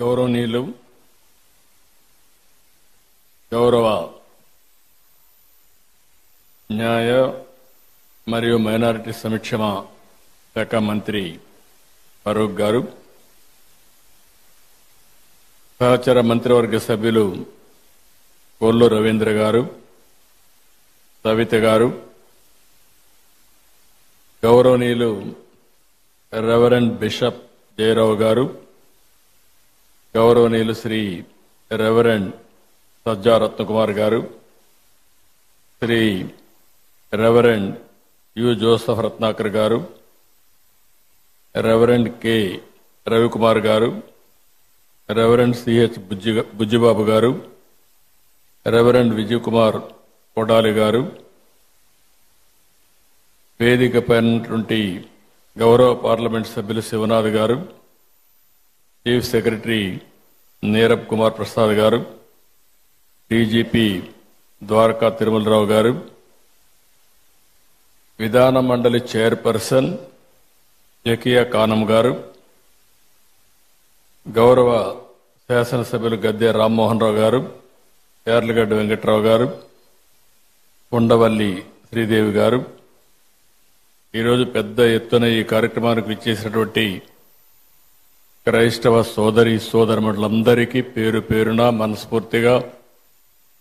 గౌరవనీయులు గౌరవ న్యాయ మరియు మైనారిటీ సంక్షేమ శాఖ మంత్రి ఫరూక్ గారు, సహచర మంత్రివర్గ సభ్యులు కొల్లు రవీంద్ర గారు, సవిత గారు, గౌరవనీయులు రెవరెండ్ బిషప్ జయరావు గారు, గౌరవనీయులు శ్రీ రెవరెండ్ సజ్జా రత్నకుమార్ గారు, Shri reverend U Joseph Ratnakar గారు, రెవరెండ్ కె రవికుమార్ గారు, రెవరెండ్ సిహెచ్ బుజ్జిబాబు గారు, రెవరెండ్ విజయ్ కుమార్ కొడాలి గారు, వేదికపైనటువంటి గౌరవ పార్లమెంట్ సభ్యులు శివనాథ్ గారు, చీఫ్ సెక్రటరీ నీరబ్ కుమార్ ప్రసాద్ గారు, డీజీపీ ద్వారకా తిరుమలరావు గారు, విధాన మండలి చైర్పర్సన్ జకియా కానం గారు, గౌరవ శాసనసభ్యులు గద్దె రామ్మోహన్ రావు గారు, యార్లగడ్డ వెంకట్రావు గారు, ఉండవల్లి శ్రీదేవి గారు, ఈరోజు పెద్ద ఎత్తున ఈ కార్యక్రమానికి విచ్చేసినటువంటి క్రైస్తవ సోదరి సోదరులందరికీ పేరు పేరున మనస్ఫూర్తిగా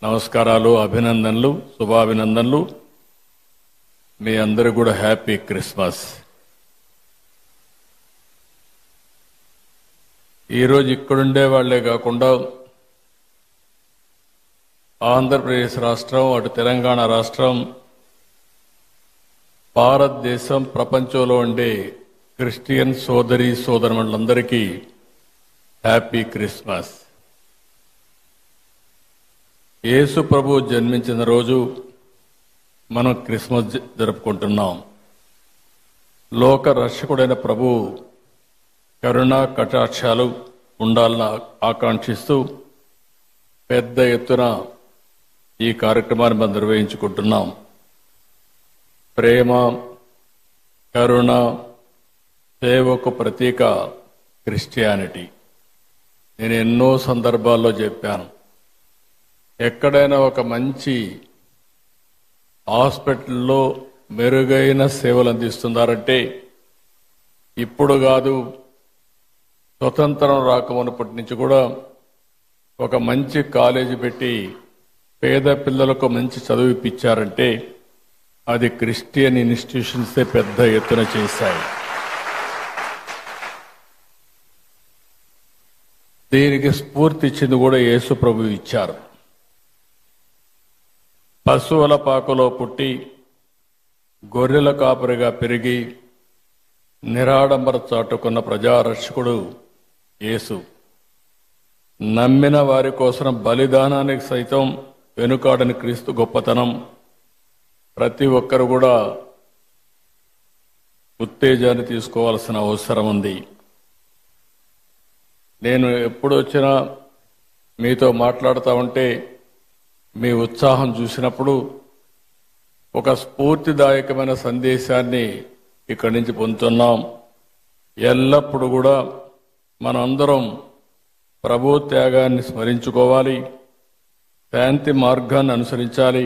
నమస్కారాలు, అభినందనలు, శుభాభినందనలు. మీ అందరూ కూడా హ్యాపీ క్రిస్మస్. ఈరోజు ఇక్కడుండే వాళ్లే కాకుండా ఆంధ్రప్రదేశ్ రాష్ట్రం, అటు తెలంగాణ రాష్ట్రం, భారతదేశం, ప్రపంచంలో ఉండే క్రిస్టియన్ సోదరి సోదరులందరికీ హ్యాపీ క్రిస్మస్. యేసు ప్రభు జన్మించిన రోజు మనం క్రిస్మస్ జరుపుకుంటున్నాం. లోక రక్షకుడైన ప్రభు కరుణా కటాక్షాలు ఉండాలని ఆకాంక్షిస్తూ పెద్ద ఎత్తున ఈ కార్యక్రమాన్ని మనం నిర్వహించుకుంటున్నాం. ప్రేమ, కరుణ, సేవకు ప్రతీక క్రిస్టియానిటీ. నేను ఎన్నో సందర్భాల్లో చెప్పాను, ఎక్కడైనా ఒక మంచి హాస్పిటల్లో మెరుగైన సేవలు అందిస్తున్నారంటే ఇప్పుడు కాదు, స్వతంత్రం రాకమునప్పటి నుంచి కూడా ఒక మంచి కాలేజీ పెట్టి పేద పిల్లలకు మంచి చదువు ఇప్పించారంటే అది క్రిస్టియన్ ఇన్స్టిట్యూషన్సే పెద్ద ఎత్తున చేశాయి. దీనికి స్ఫూర్తి ఇచ్చింది కూడా యేసు ప్రభు ఇచ్చారు. పశువుల పాకలో పుట్టి గొర్రెల కాపరిగా పెరిగి నిరాడంబర చాటుకున్న ప్రజారక్షకుడు యేసు. నమ్మిన వారి కోసం బలిదానానికి సైతం వెనుకాడని క్రీస్తు గొప్పతనం ప్రతి ఒక్కరు కూడా ఉత్తేజాన్ని తీసుకోవాల్సిన అవసరం ఉంది. నేను ఎప్పుడు వచ్చినా మీతో మాట్లాడుతూ ఉంటే మీ ఉత్సాహం చూసినప్పుడు ఒక స్ఫూర్తిదాయకమైన సందేశాన్ని ఇక్కడి నుంచి పొందుతున్నాం. ఎల్లప్పుడూ కూడా మనందరం ప్రభు త్యాగాన్ని స్మరించుకోవాలి, శాంతి మార్గాన్ని అనుసరించాలి,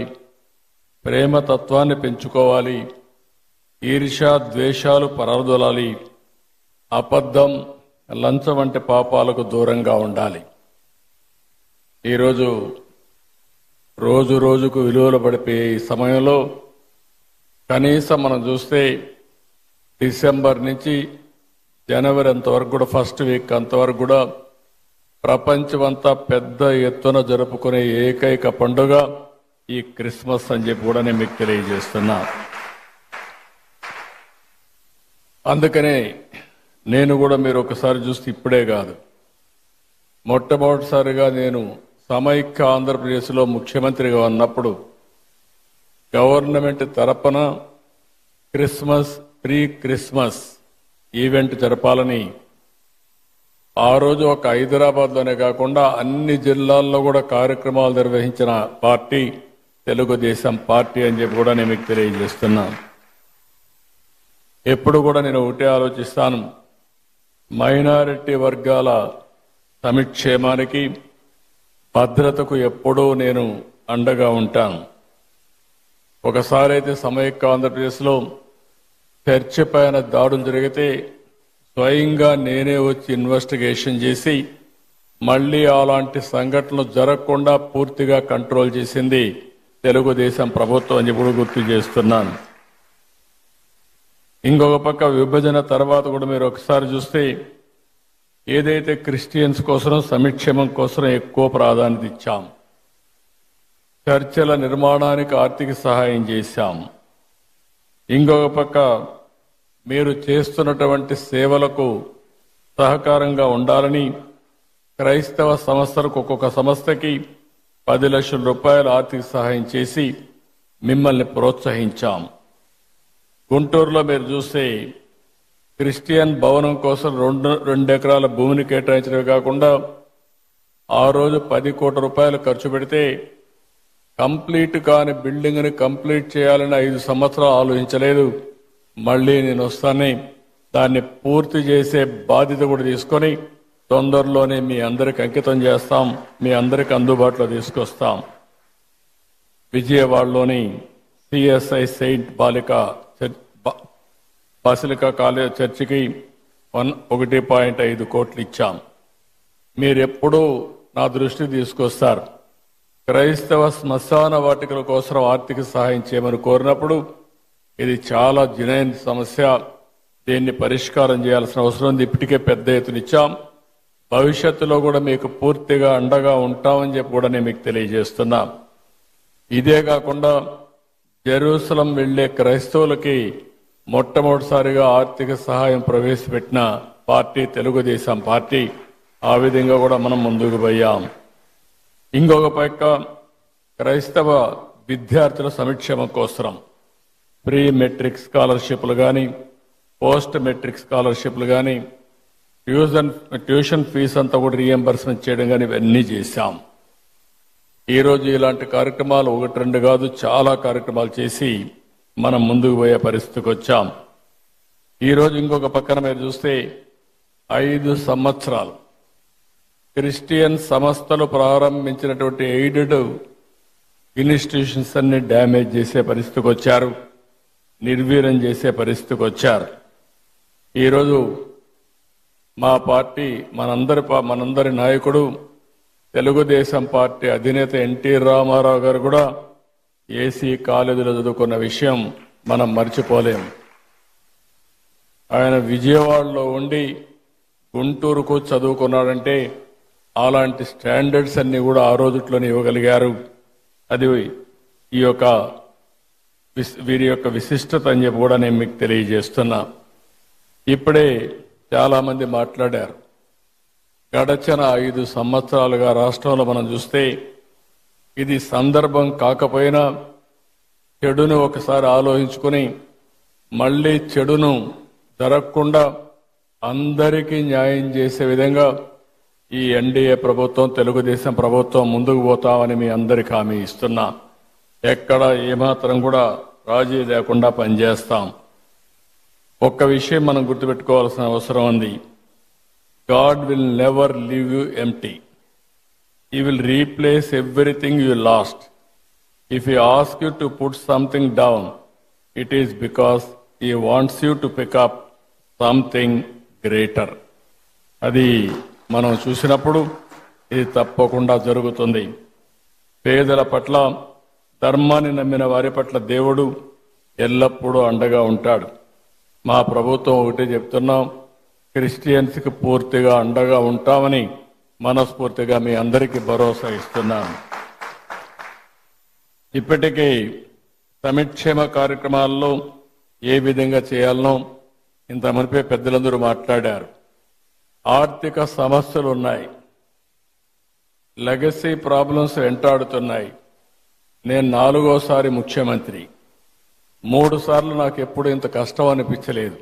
ప్రేమతత్వాన్ని పెంచుకోవాలి, ఈర్ష్య ద్వేషాలు పరారదొలాలి, అబద్ధం, లంచం వంటి పాపాలకు దూరంగా ఉండాలి. ఈరోజు రోజు రోజుకు విలువలు పడిపోయే ఈ సమయంలో కనీసం మనం చూస్తే డిసెంబర్ నుంచి జనవరి అంతవరకు కూడా, ఫస్ట్ వీక్ అంతవరకు కూడా ప్రపంచమంతా పెద్ద ఎత్తున జరుపుకునే ఏకైక పండుగ ఈ క్రిస్మస్ అని చెప్పి కూడా నేను మీకు తెలియజేస్తున్నా. అందుకనే నేను కూడా మీరు ఒకసారి చూస్తే ఇప్పుడే కాదు, మొట్టమొదటిసారిగా నేను సమైక్య ఆంధ్రప్రదేశ్లో ముఖ్యమంత్రిగా ఉన్నప్పుడు గవర్నమెంట్ తరపున క్రిస్మస్, ప్రీ క్రిస్మస్ ఈవెంట్ జరపాలని ఆ రోజు ఒక హైదరాబాద్లోనే కాకుండా అన్ని జిల్లాల్లో కూడా కార్యక్రమాలు నిర్వహించిన పార్టీ తెలుగుదేశం పార్టీ అని చెప్పి కూడా నేను మీకు తెలియజేస్తున్నాను. ఎప్పుడు కూడా నేను ఒకటే ఆలోచిస్తాను, మైనారిటీ వర్గాల సమిక్షేమానికి భద్రతకు ఎప్పుడూ నేను అండగా ఉంటాను. ఒకసారి అయితే సమైక్య ఆంధ్రప్రదేశ్లో చర్చి పైన దాడులు జరిగితే స్వయంగా నేనే వచ్చి ఇన్వెస్టిగేషన్ చేసి మళ్లీ అలాంటి సంఘటనలు జరగకుండా పూర్తిగా కంట్రోల్ చేసింది తెలుగుదేశం ప్రభుత్వం అని కూడా గుర్తు చేస్తున్నాను. ఇంకొక పక్క విభజన తర్వాత కూడా మీరు ఒకసారి చూస్తే ఏదైతే క్రిస్టియన్స్ కోసం సంక్షేమం కోసం ఎక్కువ ప్రాధాన్యత ఇచ్చాం, చర్చల నిర్మాణానికి ఆర్థిక సహాయం చేశాం. ఇంకొక పక్క మీరు చేస్తున్నటువంటి సేవలకు సహకారంగా ఉండాలని క్రైస్తవ సంస్థలకు ఒక్కొక్క సంస్థకి 10 లక్షల రూపాయల ఆర్థిక సహాయం చేసి మిమ్మల్ని ప్రోత్సహించాం. గుంటూరులో మీరు చూస్తే క్రిస్టియన్ భవనం కోసం 2 ఎకరాల భూమిని కేటాయించడమే కాకుండా ఆ రోజు 10 కోట్ల రూపాయలు ఖర్చు పెడితే కంప్లీట్ కాని బిల్డింగ్ ని కంప్లీట్ చేయాలని 5 సంవత్సరాలు ఆలోచించలేదు. మళ్లీ నేను వస్తానే దాన్ని పూర్తి చేసే బాధ్యత కూడా తీసుకొని తొందరలోనే మీ అందరికి అంకితం చేస్తాం, మీ అందరికి అందుబాటులో తీసుకొస్తాం. విజయవాడలోని సిఎస్ఐ సెయింట్ బాసిలికా కాలేజ్ చర్చికి 1.5 కోట్లు ఇచ్చాం. మీరెప్పుడూ నా దృష్టికి తీసుకొస్తారు. క్రైస్తవ శ్మశాన వాటికల కోసం ఆర్థిక సహాయం చేయమని కోరినప్పుడు ఇది చాలా జనైన సమస్య, దీన్ని పరిష్కారం చేయాల్సిన అవసరం ఉంది. ఇప్పటికే పెద్ద ఎత్తున ఇచ్చాం. భవిష్యత్తులో కూడా మీకు పూర్తిగా అండగా ఉంటామని చెప్పి కూడా నేను మీకు తెలియజేస్తున్నా. ఇదే కాకుండా జెరూసలం వెళ్లే క్రైస్తవులకి మొట్టమొదటిసారిగా ఆర్థిక సహాయం ప్రవేశపెట్టిన పార్టీ తెలుగుదేశం పార్టీ. ఆ విధంగా కూడా మనం ముందుకు పోయాం. ఇంకొక పక్క క్రైస్తవ విద్యార్థుల సంక్షేమం కోసం ప్రీ మెట్రిక్ స్కాలర్షిప్లు కానీ, పోస్ట్ మెట్రిక్ స్కాలర్షిప్లు కానీ, ట్యూషన్ ఫీజు అంతా కూడా రీఎంబర్స్మెంట్ చేయడం కానీ ఇవన్నీ చేశాం. ఈరోజు ఇలాంటి కార్యక్రమాలు 1-2 కాదు, చాలా కార్యక్రమాలు చేసి మనం ముందుకు పోయే పరిస్థితికి వచ్చాం. ఈరోజు ఇంకొక పక్కన మీరు చూస్తే 5 సంవత్సరాలు క్రిస్టియన్ సంస్థలు ప్రారంభించినటువంటి ఎయిడెడ్ ఇన్స్టిట్యూషన్స్ అన్ని డ్యామేజ్ చేసే పరిస్థితికి వచ్చారు, నిర్వీర్యం చేసే పరిస్థితికి వచ్చారు. ఈరోజు మా పార్టీ మనందరి నాయకుడు తెలుగుదేశం పార్టీ అధినేత ఎన్టీ రామారావు గారు కూడా ఏసీ కాలేజీలో చదువుకున్న విషయం మనం మర్చిపోలేం. ఆయన విజయవాడలో ఉండి గుంటూరుకు చదువుకున్నాడంటే అలాంటి స్టాండర్డ్స్ అన్ని కూడా ఆ రోజుట్లోనే ఇవ్వగలిగారు. అది వీరి యొక్క విశిష్టత అని చెప్పి కూడా నేను మీకు తెలియజేస్తున్నా. ఇప్పుడే చాలా మంది మాట్లాడారు. గడచిన 5 సంవత్సరాలుగా రాష్ట్రంలో మనం చూస్తే ఇది సందర్భం కాకపోయినా చెడును ఒకసారి ఆలోచించుకుని మళ్లీ చెడును జరగకుండా అందరికీ న్యాయం చేసే విధంగా ఈ ఎన్డీఏ ప్రభుత్వం, తెలుగుదేశం ప్రభుత్వం ముందుకు పోతామని మీ అందరికీ హామీ ఇస్తున్నా. ఎక్కడ ఏమాత్రం కూడా రాజీ లేకుండా పనిచేస్తాం. ఒక్క విషయం మనం గుర్తుపెట్టుకోవాల్సిన అవసరం ఉంది. God will never leave you empty. He will replace everything you lost. If He asks you to put something down, it is because He wants you to pick up something greater. అది మనం చూసినప్పుడు ఇది తప్పకుండా జరుగుతుంది. పేదల పట్ల, ధర్మాన్ని నమ్మిన వారి పట్ల దేవుడు ఎల్లప్పుడూ అండగా ఉంటాడు. మా ప్రభుత్వం ఒకటే చెప్తున్నాం, క్రిస్టియన్స్కి పూర్తిగా అండగా ఉంటామని మనస్ఫూర్తిగా మీ అందరికీ భరోసా ఇస్తున్నాను. ఇప్పటికీ సంక్షేమ కార్యక్రమాల్లో ఏ విధంగా చేయాలనో ఇంత మునిపే పెద్దలందరూ మాట్లాడారు. ఆర్థిక సమస్యలు ఉన్నాయి, లెగసీ ప్రాబ్లమ్స్ వెంటాడుతున్నాయి. నేను 4వసారి ముఖ్యమంత్రి. 3 సార్లు నాకు ఎప్పుడు ఇంత కష్టం అనిపించలేదు.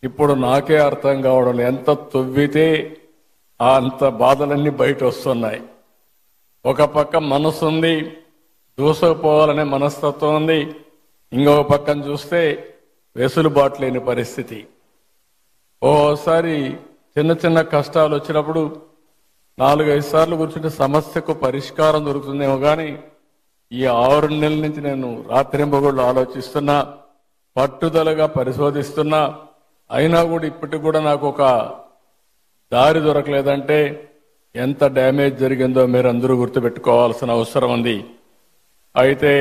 ఇప్పుడు నాకే అర్థం కావడం, ఎంత తవ్వితే అంత బాధలన్నీ బయట వస్తున్నాయి. ఒక పక్క మనసు ఉంది, దూసుకుపోవాలనే మనస్తత్వం ఉంది. ఇంకొక పక్కన చూస్తే వెసులుబాటు లేని పరిస్థితి. ఓసారి చిన్న చిన్న కష్టాలు వచ్చినప్పుడు 4-5 సార్లు కూర్చుంటే సమస్యకు పరిష్కారం దొరుకుతుందేమో కానీ ఈ 6 నెలల నుంచి నేను రాత్రింబగళ్ళు ఆలోచిస్తున్నా, పట్టుదలగా పరిశోధిస్తున్నా, అయినా కూడా ఇప్పటికి కూడా నాకు ఒక దారి దొరకలేదంటే ఎంత డ్యామేజ్ జరిగిందో మీరు అందరూ గుర్తుపెట్టుకోవాల్సిన అవసరం ఉంది. అయితే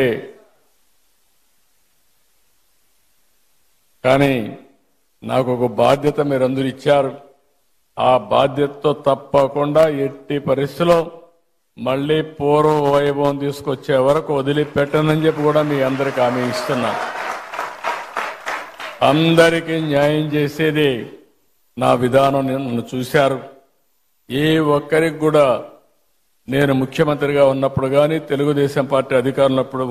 కానీ నాకు ఒక బాధ్యత మీరందరూ ఇచ్చారు. ఆ బాధ్యతతో తప్పకుండా ఎట్టి పరిస్థితిలో మళ్ళీ పూర్వ వైభవం తీసుకొచ్చే వరకు వదిలిపెట్టనని చెప్పి కూడా మీ అందరికి హామీ ఇస్తున్నా. అందరికీ న్యాయం చేసేది నా విధానం. నన్ను చూశారు. ఏ ఒక్కరికి కూడా నేను ముఖ్యమంత్రిగా ఉన్నప్పుడు కానీ తెలుగుదేశం పార్టీ అధికారంలో ఉన్నప్పుడు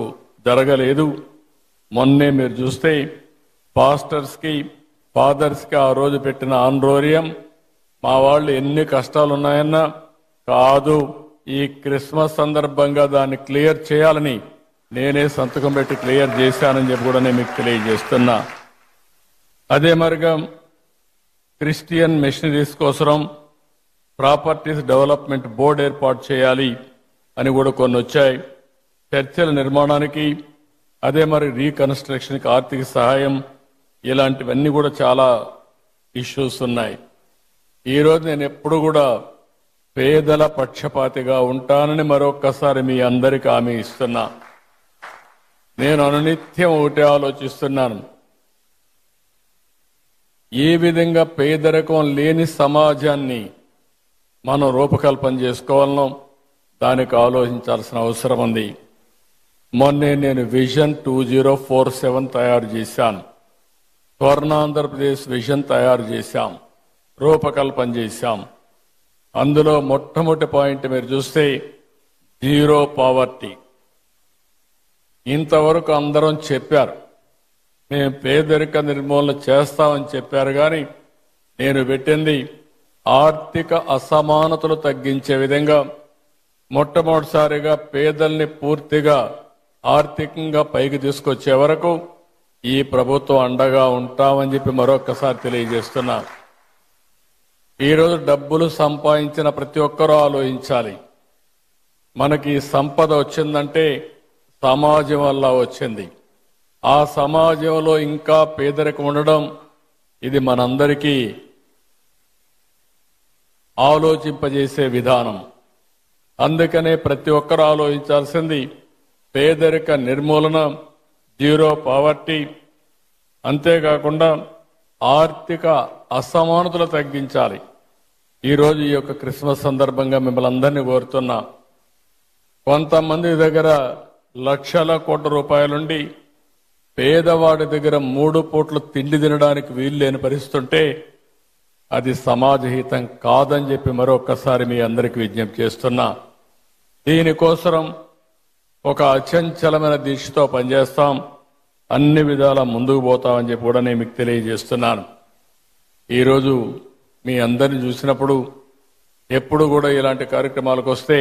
జరగలేదు. మొన్నే మీరు చూస్తే పాస్టర్స్కి ఫాదర్స్కి ఆ రోజు పెట్టిన ఆందోళన మా వాళ్ళు ఎన్ని కష్టాలు ఉన్నాయన్నా కాదు, ఈ క్రిస్మస్ సందర్భంగా దాన్ని క్లియర్ చేయాలని నేనే సంతకం పెట్టి క్లియర్ చేశానని చెప్పి కూడా నేను మీకు తెలియజేస్తున్నా. అదే మరిగా క్రిస్టియన్ మిషనరీస్ కోసం ప్రాపర్టీస్ డెవలప్మెంట్ బోర్డు ఏర్పాటు చేయాలి అని కూడా కొన్ని వచ్చాయి. చర్చల నిర్మాణానికి, అదే మరి రీకన్స్ట్రక్షన్కి ఆర్థిక సహాయం, ఇలాంటివన్నీ కూడా చాలా ఇష్యూస్ ఉన్నాయి. ఈరోజు నేను ఎప్పుడు కూడా పేదల పక్షపాతిగా ఉంటానని మరొక్కసారి మీ అందరికీ హామీ ఇస్తున్నా. నేను అనునిత్యం ఒకటే ఆలోచిస్తున్నాను, ఏ విధంగా పేదరికం లేని సమాజాన్ని మనం రూపకల్పన చేసుకోవాలనో దానికి ఆలోచించాల్సిన అవసరం ఉంది. మొన్నే నేను విజన్ 2047 తయారు చేశాను. స్వర్ణాంధ్రప్రదేశ్ విజన్ తయారు చేశాం, రూపకల్పన చేశాం. అందులో మొట్టమొదటి పాయింట్ మీరు చూస్తే జీరో పావర్టీ. ఇంతవరకు అందరం చెప్పారు మేము పేదరిక నిర్మూలన చేస్తామని చెప్పారు, కానీ నేను పెట్టింది ఆర్థిక అసమానతలు తగ్గించే విధంగా మొట్టమొదటిసారిగా పేదల్ని పూర్తిగా ఆర్థికంగా పైకి తీసుకొచ్చే వరకు ఈ ప్రభుత్వం అండగా ఉంటామని చెప్పి మరొకసారి తెలియజేస్తున్నా. ఈరోజు డబ్బులు సంపాదించిన ప్రతి ఒక్కరూ ఆలోచించాలి. మనకి సంపద వచ్చిందంటే సమాజం వల్ల వచ్చింది. ఆ సమాజంలో ఇంకా పేదరికం ఉండడం ఇది మనందరికీ ఆలోచింపజేసే విధానం. అందుకనే ప్రతి ఒక్కరూ ఆలోచించాల్సింది పేదరిక నిర్మూలన, జీరో పావర్టీ, అంతేకాకుండా ఆర్థిక అసమానతలు తగ్గించాలి. ఈరోజు ఈ యొక్క క్రిస్మస్ సందర్భంగా మిమ్మల్ని అందరినీ కోరుతున్నా, కొంతమంది దగ్గర లక్షల కోట్ల రూపాయలుండి పేదవాడి దగ్గర 3 పూట్ల తిండి తినడానికి వీలు లేని పరిస్థితుంటే అది సమాజహితం కాదని చెప్పి మరొకసారి మీ అందరికీ విజ్ఞప్తి చేస్తున్నా. దీనికోసం ఒక అచంచలమైన దీక్షతో పనిచేస్తాం, అన్ని విధాలా ముందుకు పోతామని చెప్పి కూడా నేను మీకు తెలియజేస్తున్నాను. ఈరోజు మీ అందరిని చూసినప్పుడు ఎప్పుడు కూడా ఇలాంటి కార్యక్రమాలకు వస్తే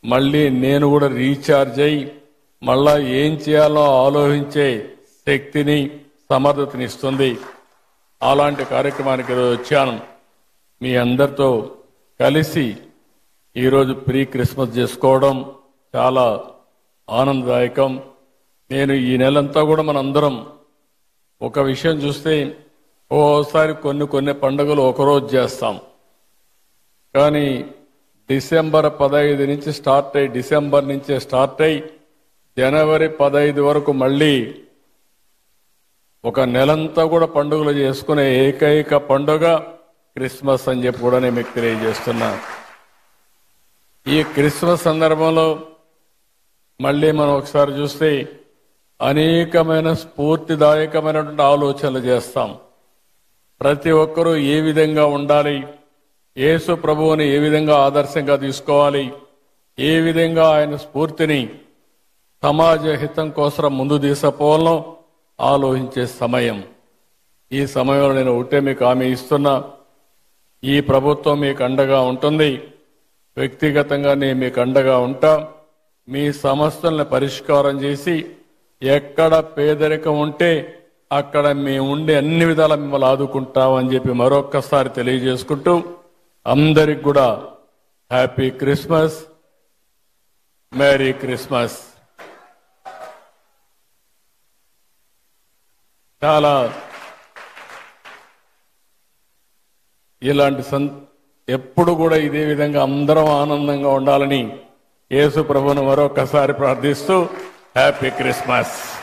మళ్ళీ నేను కూడా రీఛార్జ్ అయ్యి మళ్ళా ఏం చేయాలో ఆలోచించే శక్తిని, సమర్థతని ఇస్తుంది. అలాంటి కార్యక్రమానికి ఈరోజు వచ్చాను. మీ అందరితో కలిసి ఈరోజు ప్రీ క్రిస్మస్ చేసుకోవడం చాలా ఆనందదాయకం. నేను ఈ నెలంతా కూడా మనందరం ఒక విషయం చూస్తే ఓసారి కొన్ని పండుగలు ఒకరోజు చేస్తాం, కానీ డిసెంబర్ 15 నుంచి స్టార్ట్ అయ్యి, డిసెంబర్ నుంచే స్టార్ట్ అయ్యి జనవరి 15 వరకు మళ్ళీ ఒక నెలంతా కూడా పండుగలు చేసుకునే ఏకైక పండుగ క్రిస్మస్ అని చెప్పి కూడా నేను మీకు తెలియజేస్తున్నా. ఈ క్రిస్మస్ సందర్భంలో మళ్ళీ మనం ఒకసారి చూస్తే అనేకమైన స్ఫూర్తిదాయకమైనటువంటి ఆలోచనలు చేస్తాం. ప్రతి ఒక్కరూ ఏ విధంగా ఉండాలి, యేసు ప్రభువుని ఏ విధంగా ఆదర్శంగా తీసుకోవాలి, ఏ విధంగా ఆయన స్ఫూర్తిని సమాజ హితం కోసం ముందు తీసుకుపోవాలో ఆలోచించే సమయం. ఈ సమయంలో నేను ఒకటే మీకు హామీ ఇస్తున్నా, ఈ ప్రభుత్వం మీకు అండగా ఉంటుంది. వ్యక్తిగతంగా నేను మీకు అండగా ఉంటా. మీ సమస్యలను పరిష్కారం చేసి ఎక్కడ పేదరికం ఉంటే అక్కడ మేము ఉండి అన్ని విధాలా మిమ్మల్ని ఆదుకుంటామని చెప్పి మరొక్కసారి తెలియజేసుకుంటూ అందరికి కూడా హ్యాపీ క్రిస్మస్, మేరీ క్రిస్మస్. చాలా ఇలాంటి ఎప్పుడు కూడా ఇదే విధంగా అందరం ఆనందంగా ఉండాలని యేసు ప్రభువును మరొకసారి ప్రార్థిస్తూ హ్యాపీ క్రిస్మస్.